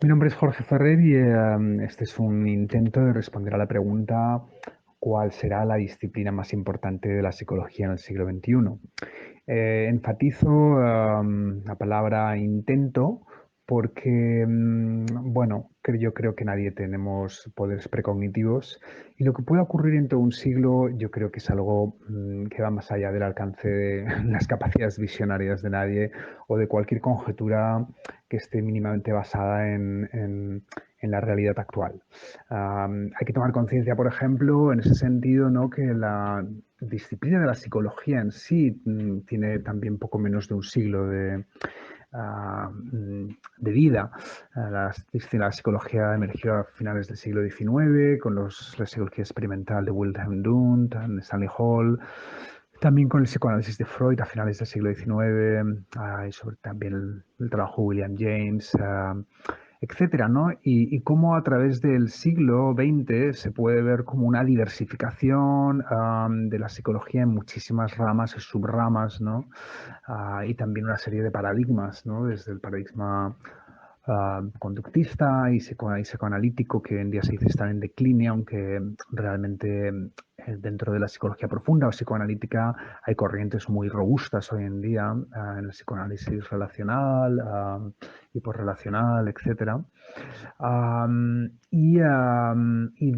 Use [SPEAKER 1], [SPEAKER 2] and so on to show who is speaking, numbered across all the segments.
[SPEAKER 1] Mi nombre es Jorge Ferrer y este es un intento de responder a la pregunta ¿cuál será la disciplina más importante de la psicología en el siglo XXI? Enfatizo la palabra intento porque, bueno, yo creo que nadie tenemos poderes precognitivos y lo que pueda ocurrir en todo un siglo yo creo que es algo que va más allá del alcance de las capacidades visionarias de nadie o de cualquier conjetura que esté mínimamente basada en la realidad actual. Hay que tomar conciencia, por ejemplo, en ese sentido, ¿no? Que la disciplina de la psicología en sí tiene también poco menos de un siglo de vida. La psicología emergió a finales del siglo XIX con la psicología experimental de Wilhelm Wundt, Stanley Hall, también con el psicoanálisis de Freud a finales del siglo XIX, y sobre también el trabajo de William James, etcétera, ¿no? Y cómo a través del siglo XX se puede ver como una diversificación de la psicología en muchísimas ramas y subramas, ¿no? Y también una serie de paradigmas, ¿no? Desde el paradigma conductista y psicoanalítico, que hoy en día se dice estar en declive, aunque realmente dentro de la psicología profunda o psicoanalítica hay corrientes muy robustas hoy en día en el psicoanálisis relacional, hiporrelacional, etcétera. Y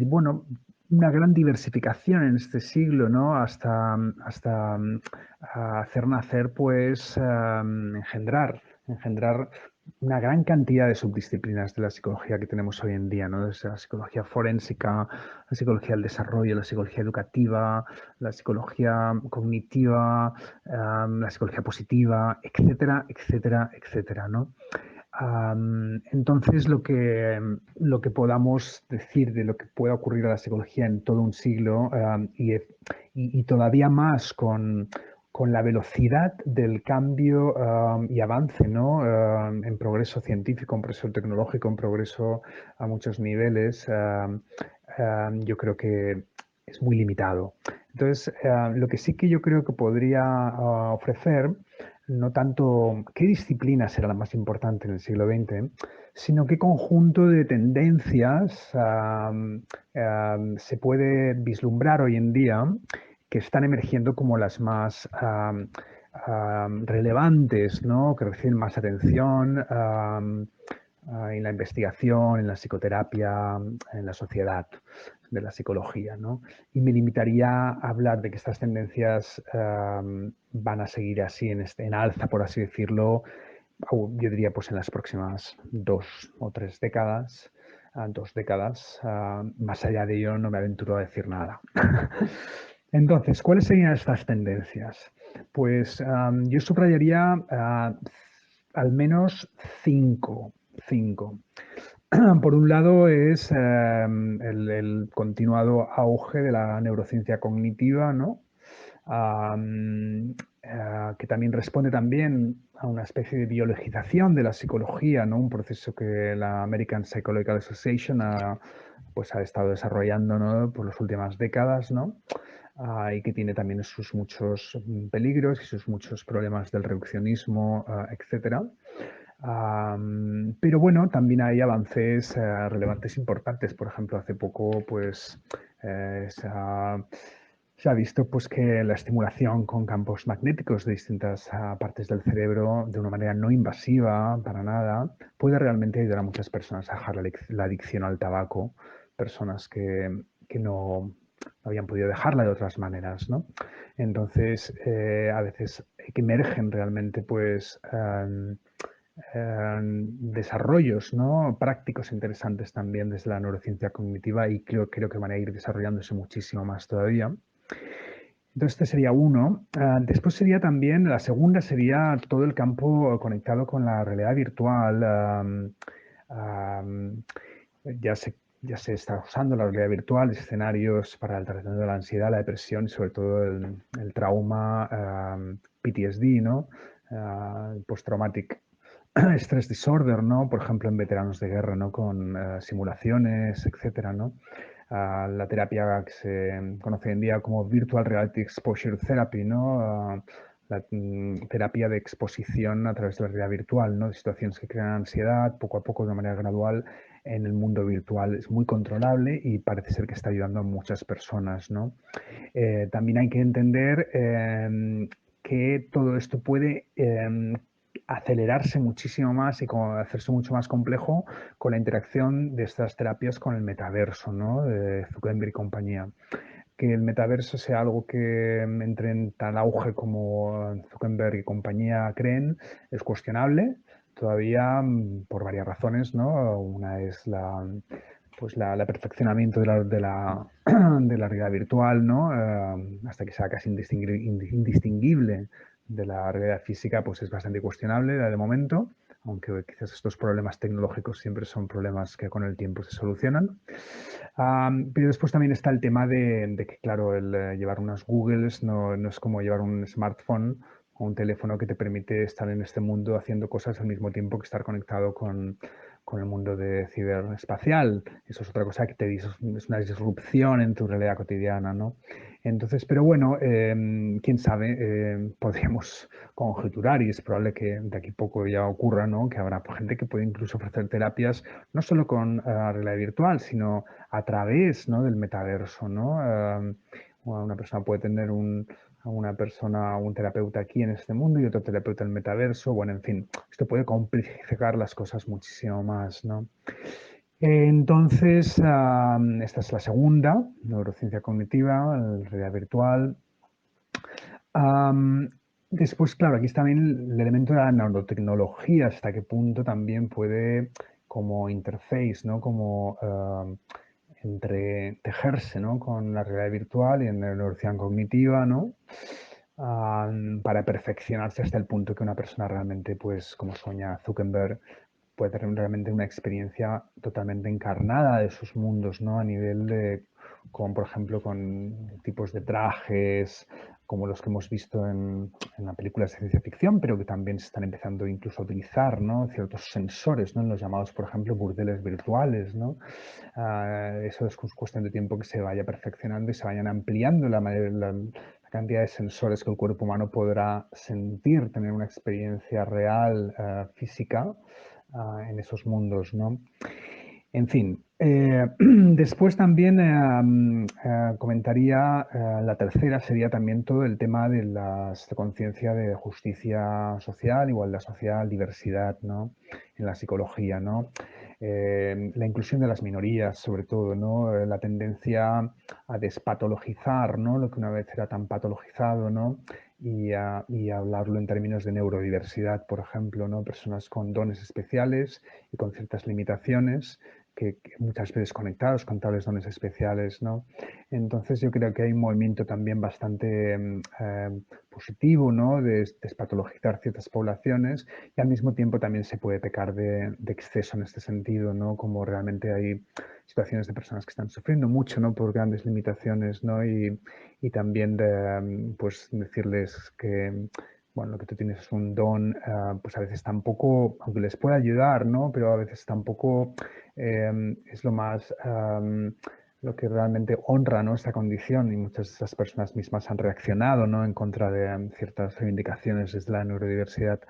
[SPEAKER 1] bueno, una gran diversificación en este siglo, ¿no? Hasta hacer nacer, pues, engendrar una gran cantidad de subdisciplinas de la psicología que tenemos hoy en día, ¿no? Desde la psicología forénsica, la psicología del desarrollo, la psicología educativa, la psicología cognitiva, la psicología positiva, etcétera, etcétera, etcétera, ¿no? Entonces, lo que podamos decir de lo que pueda ocurrir a la psicología en todo un siglo y todavía más con la velocidad del cambio y avance, ¿no? En progreso científico, en progreso tecnológico, en progreso a muchos niveles, yo creo que es muy limitado. Entonces, lo que sí que yo creo que podría ofrecer no tanto qué disciplina será la más importante en el siglo XX, sino qué conjunto de tendencias se puede vislumbrar hoy en día que están emergiendo como las más relevantes, ¿no? Que reciben más atención en la investigación, en la psicoterapia, en la sociedad de la psicología, ¿no? Y me limitaría a hablar de que estas tendencias van a seguir así en alza, por así decirlo, yo diría pues en las próximas 2 o 3 décadas, 2 décadas. Más allá de ello no me aventuro a decir nada. Entonces, ¿cuáles serían estas tendencias? Pues yo subrayaría al menos cinco. Por un lado es el continuado auge de la neurociencia cognitiva, ¿no? Am, que también responde también a una especie de biologización de la psicología, ¿no? Un proceso que la American Psychological Association pues ha estado desarrollando, ¿no? Por las últimas décadas, ¿no? Y que tiene también sus muchos peligros y sus muchos problemas del reduccionismo, etcétera. Pero bueno, también hay avances relevantes importantes. Por ejemplo, hace poco pues, eh, se, ha, se ha visto pues, que la estimulación con campos magnéticos de distintas partes del cerebro, de una manera no invasiva para nada, puede realmente ayudar a muchas personas a dejar la adicción al tabaco, personas que no habían podido dejarla de otras maneras, ¿no? Entonces, a veces que emergen realmente pues desarrollos, ¿no? Prácticos interesantes también desde la neurociencia cognitiva y creo que van a ir desarrollándose muchísimo más todavía. Entonces, este sería uno. Después sería también, la segunda sería todo el campo conectado con la realidad virtual. Um, ya se, ya se está usando la realidad virtual, escenarios para el tratamiento de la ansiedad, la depresión y sobre todo el trauma, PTSD, ¿no? Post-traumatic stress disorder, ¿no? Por ejemplo, en veteranos de guerra, ¿no? Con simulaciones, etcétera, ¿no? La terapia que se conoce hoy en día como Virtual Reality Exposure Therapy, ¿no? terapia de exposición a través de la realidad virtual, ¿no? De situaciones que crean ansiedad, poco a poco, de manera gradual, en el mundo virtual. Es muy controlable y parece ser que está ayudando a muchas personas, ¿no? También hay que entender que todo esto puede acelerarse muchísimo más y hacerse mucho más complejo con la interacción de estas terapias con el metaverso, ¿no? De Zuckerberg y compañía. Que el metaverso sea algo que entre en tal auge como Zuckerberg y compañía creen es cuestionable todavía por varias razones, ¿no? Una es el perfeccionamiento de la realidad virtual, ¿no? Hasta que sea casi indistinguible de la realidad física, pues es bastante cuestionable de momento, aunque quizás estos problemas tecnológicos siempre son problemas que con el tiempo se solucionan. Pero después también está el tema de que, claro, el llevar unas Googles no es como llevar un smartphone o un teléfono que te permite estar en este mundo haciendo cosas al mismo tiempo que estar conectado con el mundo de ciberespacial. Eso es otra cosa que es una disrupción en tu realidad cotidiana, ¿no? Entonces, pero bueno, quién sabe, podríamos conjeturar y es probable que de aquí a poco ya ocurra, ¿no? Que habrá gente que puede incluso ofrecer terapias no solo con realidad virtual, sino a través, ¿no? Del metaverso, ¿no? Una persona puede tener a una persona, un terapeuta aquí en este mundo y otro terapeuta en el metaverso. Bueno, en fin, esto puede complejificar las cosas muchísimo más, ¿no? Entonces, esta es la segunda, neurociencia cognitiva, realidad virtual. Am, Después, claro, aquí está también el elemento de la nanotecnología, hasta qué punto también puede como interface, ¿no? Como entre tejerse, ¿no? Con la realidad virtual y en la neurociencia cognitiva, ¿no? Para perfeccionarse hasta el punto que una persona realmente, pues, como sueña Zuckerberg, puede tener realmente una experiencia totalmente encarnada de esos mundos, ¿no? A nivel de, como por ejemplo, con tipos de trajes, como los que hemos visto en las películas de ciencia ficción, pero que también se están empezando incluso a utilizar, ¿no? Ciertos sensores, ¿no? En los llamados, por ejemplo, burdeles virtuales, ¿no? Eso es cuestión de tiempo que se vaya perfeccionando y se vayan ampliando la cantidad de sensores que el cuerpo humano podrá sentir, tener una experiencia real, física, en esos mundos, ¿no? En fin, después también comentaría, la tercera sería también todo el tema de la conciencia de justicia social, igualdad social, diversidad, ¿no? En la psicología, ¿no? La inclusión de las minorías, sobre todo, ¿no? La tendencia a despatologizar, ¿no? Lo que una vez era tan patologizado, ¿no? Y hablarlo en términos de neurodiversidad, por ejemplo, ¿no? Personas con dones especiales y con ciertas limitaciones que muchas veces conectados con tales dones especiales, ¿no? Entonces yo creo que hay un movimiento también bastante positivo, ¿no? De despatologizar ciertas poblaciones y al mismo tiempo también se puede pecar de exceso en este sentido, ¿no? Como realmente hay situaciones de personas que están sufriendo mucho, ¿no? Por grandes limitaciones, ¿no? Y también de, pues decirles que bueno, lo que tú tienes es un don, pues a veces tampoco, aunque les puede ayudar, ¿no? Pero a veces tampoco es lo más, lo que realmente honra, ¿no? Esta condición y muchas de esas personas mismas han reaccionado, ¿no? En contra de ciertas reivindicaciones desde la neurodiversidad.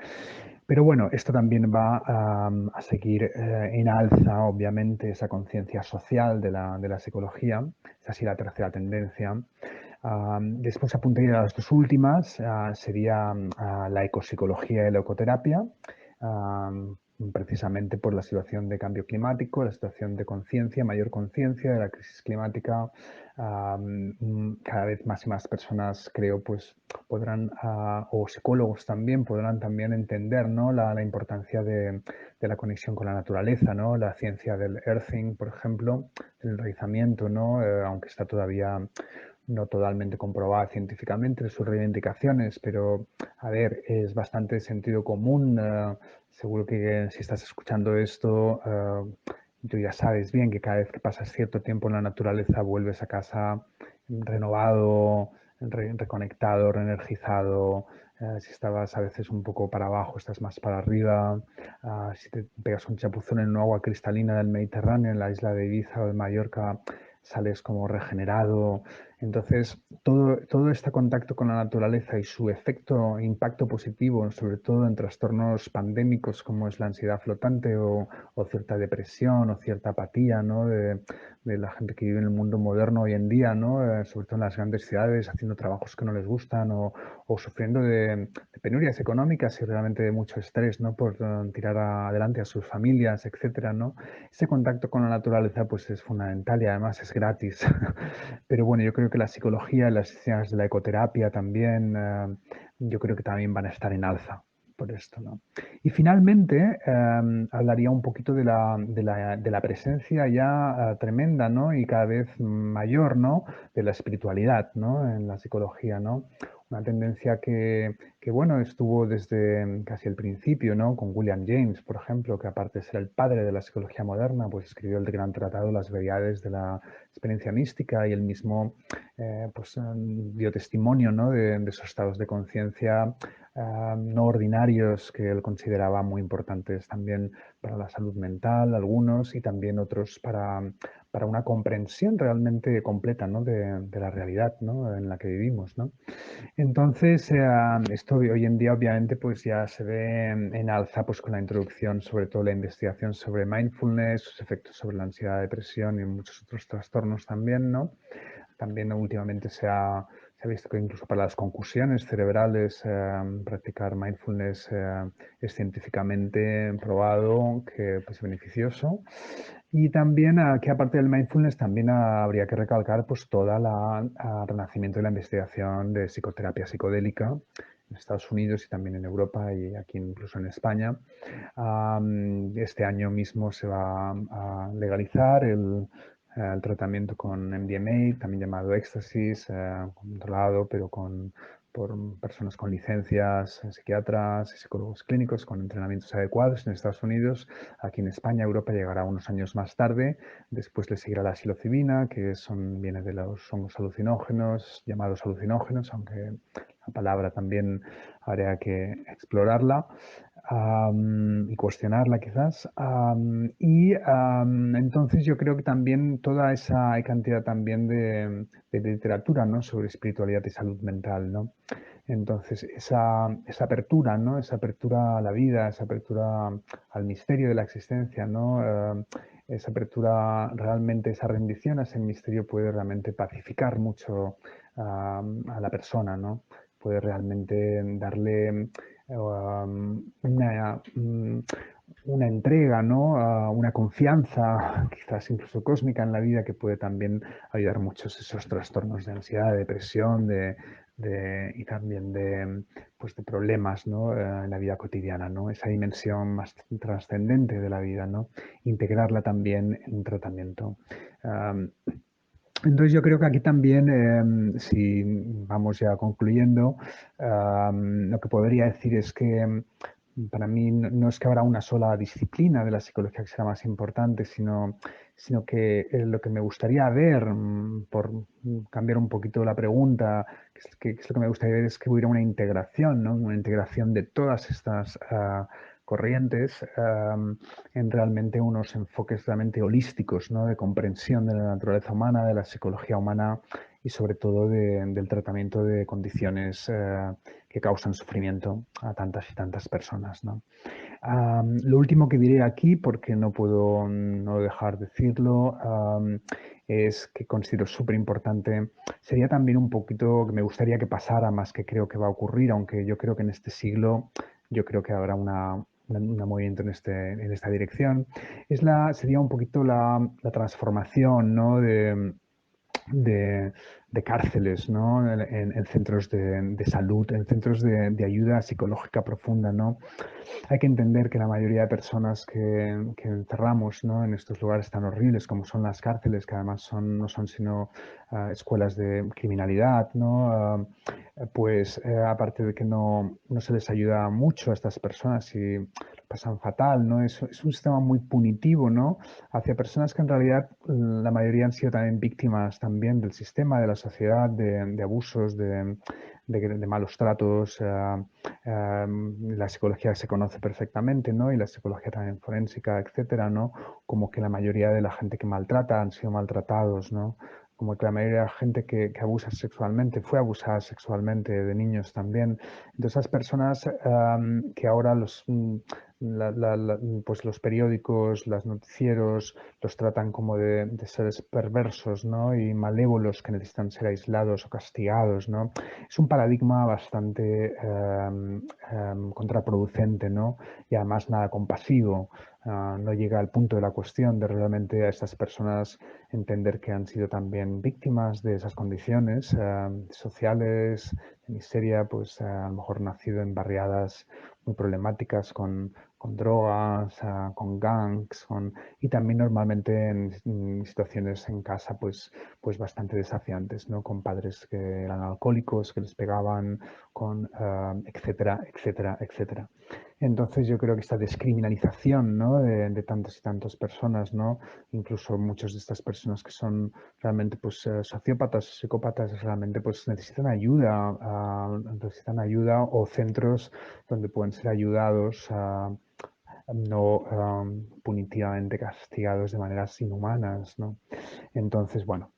[SPEAKER 1] Pero bueno, esto también va a seguir en alza, obviamente, esa conciencia social de la psicología. Esa sí la tercera tendencia. Después apuntaría a las dos últimas, sería la ecopsicología y la ecoterapia, precisamente por la situación de cambio climático, la situación de conciencia, mayor conciencia de la crisis climática. Cada vez más y más personas, creo, pues podrán, o psicólogos también, podrán también entender, ¿no? La importancia de la conexión con la naturaleza, ¿no? La ciencia del earthing, por ejemplo, el enraizamiento, ¿no? Aunque está todavía no totalmente comprobada científicamente sus reivindicaciones, pero a ver, es bastante sentido común. Seguro que si estás escuchando esto, tú ya sabes bien que cada vez que pasas cierto tiempo en la naturaleza vuelves a casa renovado, reconectado, reenergizado. Si estabas a veces un poco para abajo, estás más para arriba. Si te pegas un chapuzón en un agua cristalina del Mediterráneo, en la isla de Ibiza o de Mallorca, sales como regenerado. Entonces, todo este contacto con la naturaleza y su efecto, impacto positivo, sobre todo en trastornos pandémicos como es la ansiedad flotante o cierta depresión o cierta apatía, ¿no? De la gente que vive en el mundo moderno hoy en día, ¿no? Sobre todo en las grandes ciudades, haciendo trabajos que no les gustan o sufriendo de penurias económicas y realmente de mucho estrés, ¿no? Por tirar adelante a sus familias, etcétera, ¿no? Ese contacto con la naturaleza pues es fundamental y además es gratis. Pero bueno, yo creo que la psicología, las ciencias de la ecoterapia también, yo creo que también van a estar en alza por esto, ¿no? Y finalmente, hablaría un poquito de la presencia ya tremenda, ¿no? Y cada vez mayor, ¿no? De la espiritualidad, ¿no? En la psicología, ¿no? Una tendencia que, bueno, estuvo desde casi el principio, ¿no? Con William James, por ejemplo, que aparte de ser el padre de la psicología moderna, pues escribió el gran tratado Las Veriades de la experiencia mística y él mismo pues, dio testimonio, ¿no? de esos estados de conciencia no ordinarios que él consideraba muy importantes también para la salud mental, algunos, y también otros para una comprensión realmente completa, ¿no? de la realidad, ¿no? En la que vivimos, ¿no? Entonces, esto hoy en día obviamente pues ya se ve en alza pues con la introducción, sobre todo la investigación sobre mindfulness, sus efectos sobre la ansiedad, depresión y muchos otros trastornos también, ¿no? También últimamente se ha visto que incluso para las concusiones cerebrales practicar mindfulness es científicamente probado que pues, es beneficioso. Y también que aparte del mindfulness también habría que recalcar pues toda la renacimiento de la investigación de psicoterapia psicodélica en Estados Unidos y también en Europa y aquí incluso en España. Este año mismo se va a legalizar el tratamiento con MDMA, también llamado éxtasis, controlado, pero por personas con licencias, psiquiatras y psicólogos clínicos con entrenamientos adecuados en Estados Unidos. Aquí en España, Europa llegará unos años más tarde. Después le seguirá la psilocibina, que viene de los hongos alucinógenos, llamados alucinógenos, aunque la palabra también habría que explorarla y cuestionarla quizás. Entonces yo creo que también toda esa hay cantidad también de literatura, ¿no? Sobre espiritualidad y salud mental, ¿no? Entonces esa apertura, ¿no? Esa apertura a la vida, esa apertura al misterio de la existencia, ¿no? Esa apertura realmente, esa rendición a ese misterio puede realmente pacificar mucho a la persona, ¿no? Puede realmente darle una entrega, ¿no? Una confianza, quizás incluso cósmica en la vida, que puede también ayudar muchos esos trastornos de ansiedad, de depresión, y también pues de problemas, ¿no? En la vida cotidiana, ¿no? Esa dimensión más trascendente de la vida, ¿no? Integrarla también en un tratamiento. Um, entonces yo creo que aquí también, si vamos ya concluyendo, lo que podría decir es que para mí no es que habrá una sola disciplina de la psicología que sea más importante, sino que lo que me gustaría ver, por cambiar un poquito la pregunta, que es lo que me gustaría ver es que hubiera una integración, ¿no? Una integración de todas estas corrientes en realmente unos enfoques realmente holísticos, ¿no? De comprensión de la naturaleza humana, de la psicología humana y sobre todo del tratamiento de condiciones que causan sufrimiento a tantas y tantas personas, ¿no? Lo último que diré aquí, porque no puedo no dejar de decirlo, es que considero súper importante, sería también un poquito que me gustaría que pasara más que creo que va a ocurrir, aunque yo creo que en este siglo, yo creo que habrá un movimiento en esta dirección, sería un poquito la transformación, ¿no? de, de cárceles, ¿no? En centros de salud, en centros de ayuda psicológica profunda, ¿no? Hay que entender que la mayoría de personas que encerramos, ¿no? En estos lugares tan horribles como son las cárceles, que además no son sino escuelas de criminalidad, ¿no? Pues aparte de que no se les ayuda mucho a estas personas y lo pasan fatal, ¿no? Es un sistema muy punitivo, ¿no? Hacia personas que en realidad la mayoría han sido también víctimas también del sistema, de la sociedad, de abusos, de malos tratos. La psicología se conoce perfectamente, ¿no? Y la psicología también forénsica, etcétera, ¿no? Como que la mayoría de la gente que maltrata han sido maltratados, ¿no? como que la mayoría de la gente que abusa sexualmente fue abusada sexualmente de niños también. Entonces, esas personas que ahora pues los periódicos, los noticieros los tratan como de seres perversos, ¿no? Y malévolos que necesitan ser aislados o castigados, ¿no? Es un paradigma bastante contraproducente, ¿no? Y además nada compasivo. No llega al punto de la cuestión de realmente a estas personas entender que han sido también víctimas de esas condiciones sociales, de miseria, pues a lo mejor nacido en barriadas muy problemáticas con drogas, con gangs, y también normalmente en situaciones en casa pues bastante desafiantes, ¿no? Con padres que eran alcohólicos, que les pegaban, etcétera, etcétera, etcétera. Entonces yo creo que esta descriminalización, ¿no? de tantas y tantas personas, ¿no? Incluso muchas de estas personas que son realmente pues sociópatas, psicópatas, realmente pues necesitan ayuda o centros donde pueden ser ayudados, no punitivamente castigados de maneras inhumanas, ¿no? Entonces, bueno,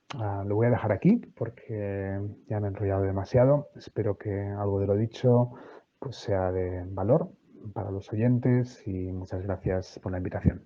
[SPEAKER 1] lo voy a dejar aquí porque ya me he enrollado demasiado. Espero que algo de lo dicho pues sea de valor para los oyentes y muchas gracias por la invitación.